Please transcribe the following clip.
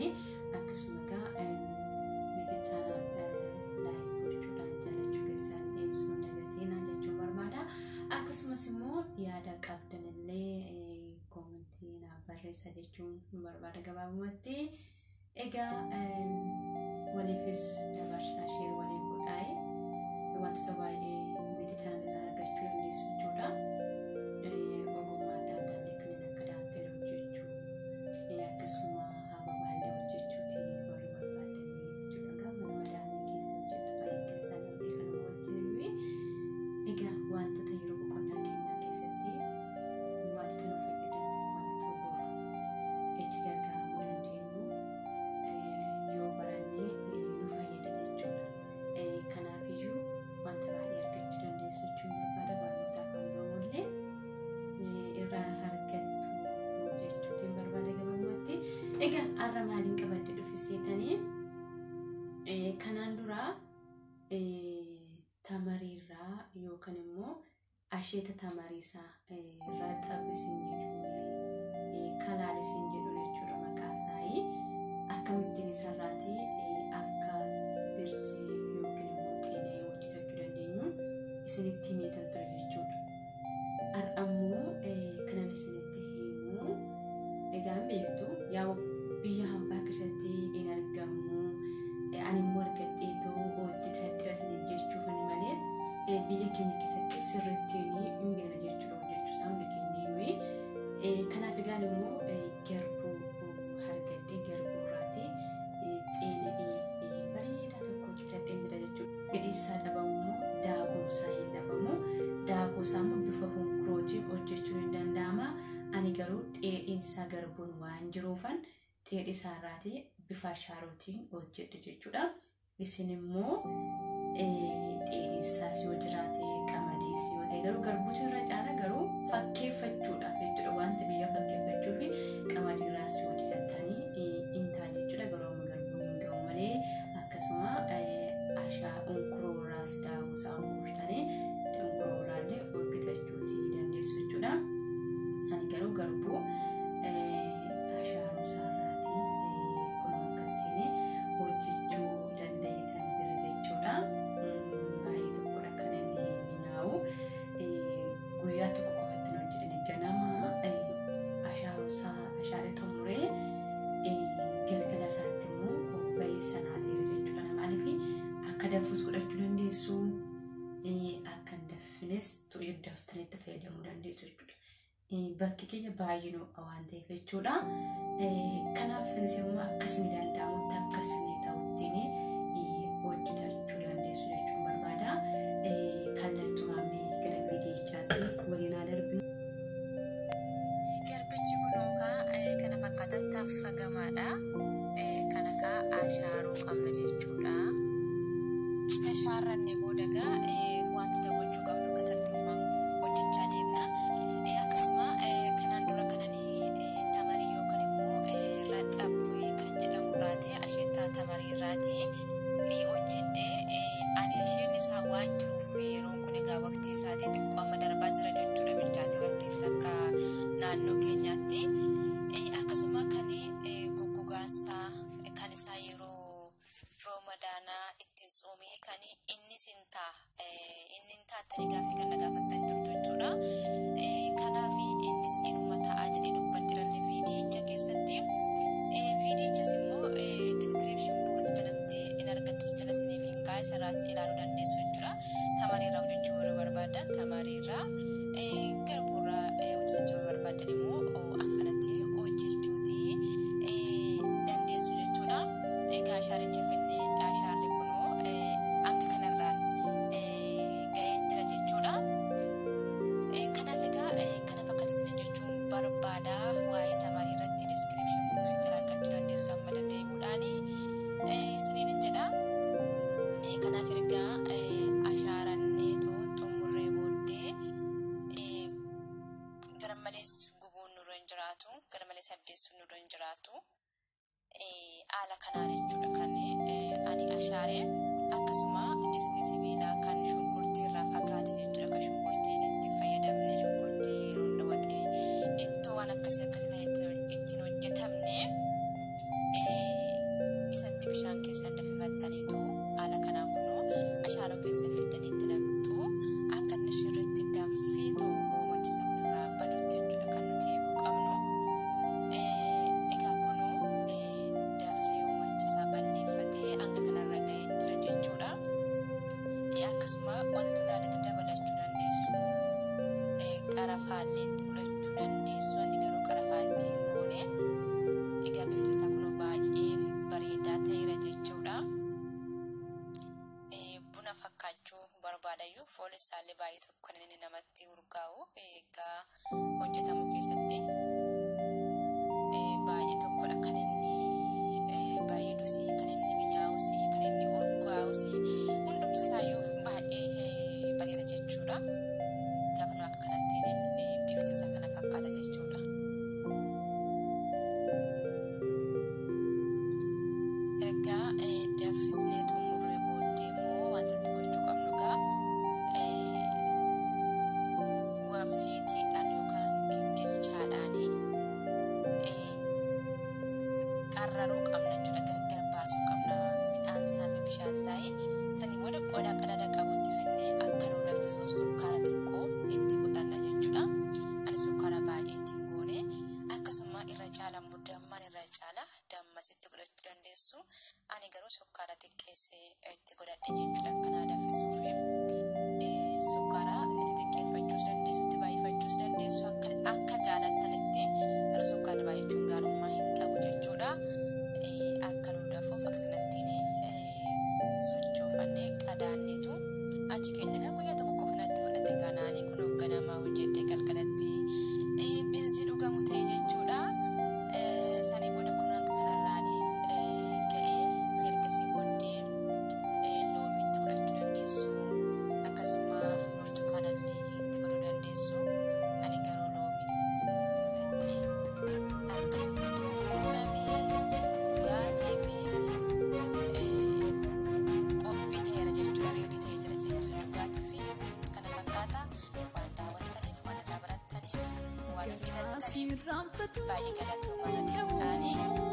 jechuudhaani akkasuma egaa miti chaanal laayik gochuudhaan jaalachuu keessan eebsuu dagatiin jechuun barbaada. Akkasumas immoo yaada qabdanillee komentii na barreessaa jechuun barbaada gabaabumatti. Egaa waliifis dabarsaa share waliif godhaayi wantoota baay'ee miti chaanal argachuu dandeessu jechuudha. Ogummaa adda addaallee kanneen akka daanteelii hojjechuu akkasuma hababaallee hojjechuuti warri barbaadanii jechuudha. Gaafa nama daandii keessa hojjetu baay'ee keessaa namni kan wajjin egaa wantoota yeroo boqonnaa keenyaa keessatti wantoota nu fayyadan wantoota boru itti gargaaramuu dandeenyu yoo barannee nu fayyada jechuudha. Kanaafiyyuu wanta baay'ee argachuu dandeessu jechuun barbaada. Barnoota afaan Oromooillee irraa argattu jechuutiin barbaada gabaabumatti. Egaa har'a maaliin qabadde dhufeetanii kanaan dura tamariirraa yookaan immoo asheeta tamariisaa irraa xabbisiin jedhu kalaalisiin jedhu jechuudha maqaan isaa. Akkamittiin isarraati akka birsii yookiin immoo xeenee hojjetachuu dandeenyu isinitti himeetan ture jechuudha. Har'a immoo kanan isinitti himu egaan beektu yaa biyya hambaa keessatti hin argamu. Ani immoo argadheetoo hojjetadheera isin jechuuf ani malee biyya keenya keessatti sirriitti hin beekna jechuudha hojjechuu isaa hundi keenya. Kanaaf egaan immoo garbuu argadhee garbuu irraati xeenee bareedaa tokko hojjetadhee jira jechuudha. Fedhii isaa dhabamu immoo daakuu isaa hin dhabamu. Daakuu isaa immoo bifa hunkurootiin hojjechuun hin danda'ama. Ani garuu dheedhiin isaa garbuun waan jiruufan dheedhii isaa irraati bifa ashaarootiin hojjedhe jechuudha. Isin immoo dheedhii isaa yoo jiraate qamadii yoo ta'e garuu garbuutu irra caala garuu fakkeeffachuudhaaf jechuudha. Wanti biyya fakkeeffachuu fi qamadii irraas hojjetattanii hin taane jechuudha. Garuu amma garbuun hin ga'u malee akkasuma hunkuroo irraas daakuu isaa hunkurtanii hunkuroo irraallee hojjetachuuti dandeessu jechuudha. Ani garuu garbuu ashaaroo isaa irraati kun akka ittiin hojjechuu danda'eetan jira jechuudha. Baay'ee tokkodha kan inni mi'aawu. Guyyaa tokko qofatti hojjetanii ganama ashaaroo isaa ashaaree xumuree galgala isaatti immoo baay'ee sanaateera jechuudha. Maaliif akka danfuus godhachuu dandeessu akka hin danfines daftanii itti fayyadamuu dandeessu jechuudha. Bakki keenya baay'ee noo'a waan ta'eef jechuudha. Kanaaf isinis immoo akkasii danda'amutti akkasii ta'uttiin hojjetachuu dandeessu jechuun barbaada. Kallattumaan gara viidiyichaatti waliin haa darbinu. Garbichi kunuunfaa kana fakkaatatti affagamaadha. Kan akka ashaaroo qabna jechuudha. Ashaarranne boodagaa wantoota gochuu qabnu akka tartiibaan hojjechaa deemna. Akkasuma kanaan dura kananii tamarii yookaan immoo raxxabbuu kan jedhamu irraati asheeta tamarii irraati hojjedhee ani isheen isaa waan jiruuf yeroon kun egaa waqtii isaatii xiqqoo amma darbaa jira jechuudha. Bilchaatee waqtii isaa akka naannoo keenyaatti akkasuma kan goggogaansaa kan isaa yeroo Ramadaanaa ittiin tsoomee kan inni taattanii gaaffii kan gaafattan jirtu jechuudha. Kanaaf innis inuma ta'aa jedhee dubbaddirallee viidiyicha keessatti viidiyichas immoo description box jalatti in argattu jala isiniif hin kaa'e saraas ilaaluu dandeessu jechuudha. Tamariirraa hojjechuu warra barbaadan tamariirraa garbuurraa hojjechuu barbaadan immoo akkanatti hojjechuuti dandeessu jechuudha. Egaa ashaaricha finnee ashaarri kunoo hanga kanarraan ga'een jira jechuudha. Kanaaf egaa kana fakkaata isin jechuun barbaada. Waa'ee tamarii irratti description box jala argachuu dandeessu amma dandeemuudhaan isiniin jedha. Kanaaf ergaa ashaaranneetoo xumurree booddee gara malees gubuun nurra hin jiraatu, gara malees addeessuun nurra hin jiraatu. Haala kanaan jechuudha kan ani ashaaree akkasuma distii sibiilaa kan shunkurtii irraa fagaate jechuudha. Kan shunkurtiin itti fayyadamne shunkurtii yeroo dhawatee ittoo waan akkasii kan ittiin hojjetamne isatti bishaan keessan dafifattaniitu haala kanaan kunoo ashaaroo keessa fidaniitti naqxu akka inni shirriitti danfiitu uumachisa irraa badutti jechuudha kan nuti eeguu qabnu. Egaa kunoo dafee uumachisaa balleeffatee hanga kanarra ga'ee jira jechuudha. Akkasuma wantoota biraatti dabalachuu dandeessu. Qarafaallee itti godhachuu dandeessu. Ani garuu qarafaa ittiin goone egaa bifti isaa kunoo baay'ee bareedaa ta'eera jechuudha. Buna fakkaachuu barbaadayyuu foon isaallee baay'ee tokko kan inni namatti urgaa'u egaa hojjetamu keessatti baay'ee tokkodha kan inni bareedus kan inni mi'aawus kan inni urgaa'us hundumsaayyuu baay'ee bareeda jechuudha. Egaa kunoo akka kanatti bifti isaa kana fakkaata jechuudha. Egaa daffisnee xumurree booddee immoo wanti nuti gochuu qabnu egaa wafiitiidhaan yookaan gingilchaadhaan qarraruu qabna jechuudha. Gargar baasuu qabna midhaan isaa fi bishaan isaa. Sanii booda qodaa qadaada qabutti finnee akka nu danfisuuf sukkaara xiqqoo itti godhanna jechuudha. Ani sukkaara baay'ee ittiin goone akkasuma irra caalaan dammaan irra caala dammas itti godhachuu dandeessu. Ani garuu sukkaara xiqqeessee itti godhadhe jechuudha akkanaa danfisuuf. Sukkaara itti xiqqeeffachuus dandeessu itti baay'ifachuus dandeessu akka jaalattanitti garuu sukkaara baay'achuun gaarummaa hin qabu jechuudha. Akka nu danfuuf akka kanattiin sochoofannee qadaanneetu achi keenya egaa guyyaa tokko qofanatti fudhate kanaanii kun hoogganamaa hojjedhee galgalatti birzii dhugamu ta'e jechuudha. Sanii booda kun hanga kanarraanii ga'ee ergasii booddee loomii itti godhachuu dandeessu. Akkasuma burtukaanallee itti godhuu dandeessu. Ani garuu loomii itti godhadhee akkasitti xumuramee dhugaatii fi qophii ta'eera jechuudha. Reedii ta'ee jira jechuudha. Dhugaatii fi kana fakkaata waan daawwattaniif waan irraa barattaniif waan hojjetattaniif baay'ee galatoomaa deemuudhaanii.